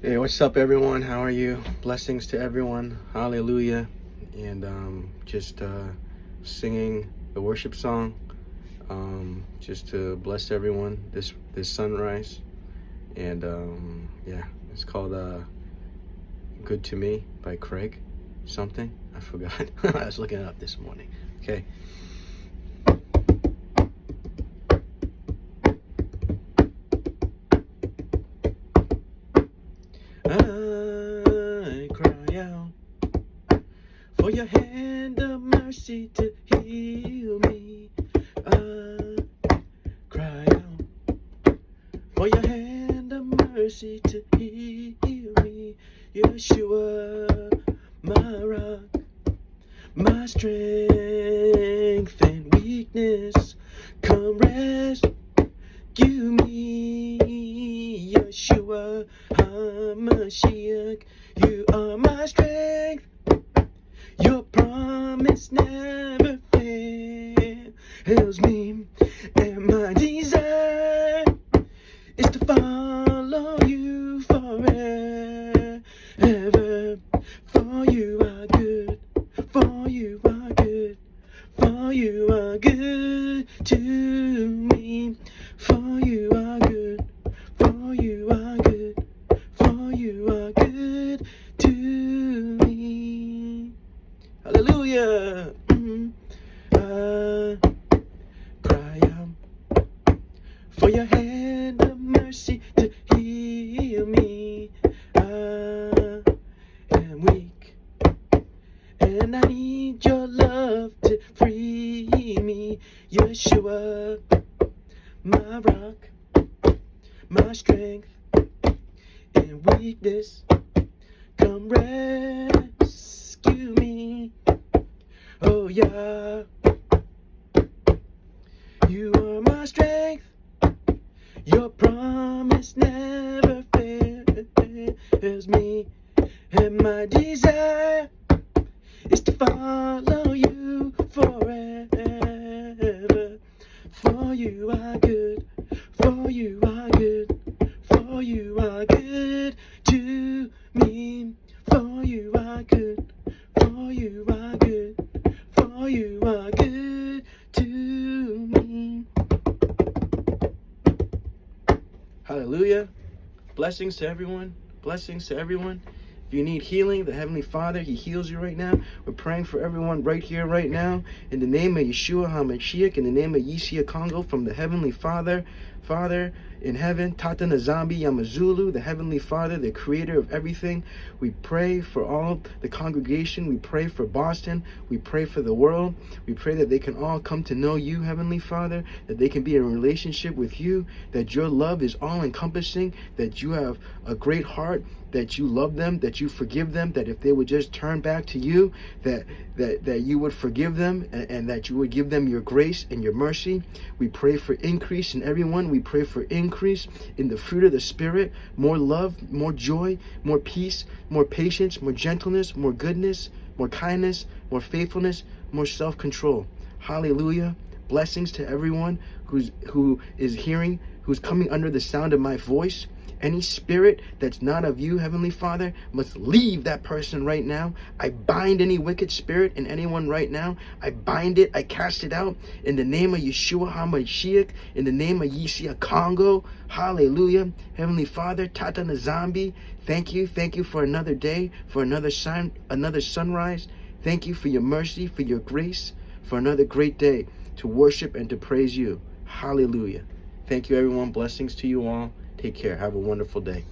Hey, what's up, everyone? How are you? Blessings to everyone. Hallelujah. And just singing the worship song, just to bless everyone this sunrise. And yeah, it's called "Good to Me" by Craig something. I forgot. I was looking it up this morning. Okay. I cry out for your hand of mercy to heal me. I cry out for your hand of mercy to heal me. Yashua, my rock, my strength and weakness, come rescue me. Yashua, HaMashiach, you are my strength. Your promise never fails me, and my desire is to follow you forever. For you are good, for you are good, for you are good to me. For you are good, for you are good, for you are good to me. Hallelujah. I cry out for your hand of mercy to heal me. I am weak, and I need your love to free me. Yeshua, my rock, my strength and weakness, come rescue me. Oh yeah, you are my strength. Your promise never fails me, and my desire is to follow you forever. For you are good, for you are good, for you are good to me. For you are good, for you are good, for you are good to me. Hallelujah. Blessings to everyone. Blessings to everyone. If you need healing, the Heavenly Father, He heals you right now. We're praying for everyone right here, right now. In the name of Yeshua HaMashiach, in the name of YissiYah Kongo, from the Heavenly Father, Father in heaven, Tata Nzambi Yamazulu, the Heavenly Father, the creator of everything. We pray for all the congregation. We pray for Boston. We pray for the world. We pray that they can all come to know you, Heavenly Father, that they can be in a relationship with you, that your love is all-encompassing, that you have a great heart, that you love them, that you forgive them, that if they would just turn back to you, that you would forgive them, and that you would give them your grace and your mercy. We pray for increase in everyone. We pray for increase in the fruit of the Spirit, more love, more joy, more peace, more patience, more gentleness, more goodness, more kindness, more faithfulness, more self-control. Hallelujah. Blessings to everyone who is hearing, who's coming under the sound of my voice. Any spirit that's not of you, Heavenly Father, must leave that person right now. I bind any wicked spirit in anyone right now. I bind it. I cast it out in the name of Yeshua HaMashiach, in the name of YissiYah Kongo. Hallelujah. Heavenly Father, Tata Nzambi, thank you. Thank you for another day, for another sunrise. Thank you for your mercy, for your grace, for another great day to worship and to praise you. Hallelujah. Thank you, everyone. Blessings to you all. Take care. Have a wonderful day.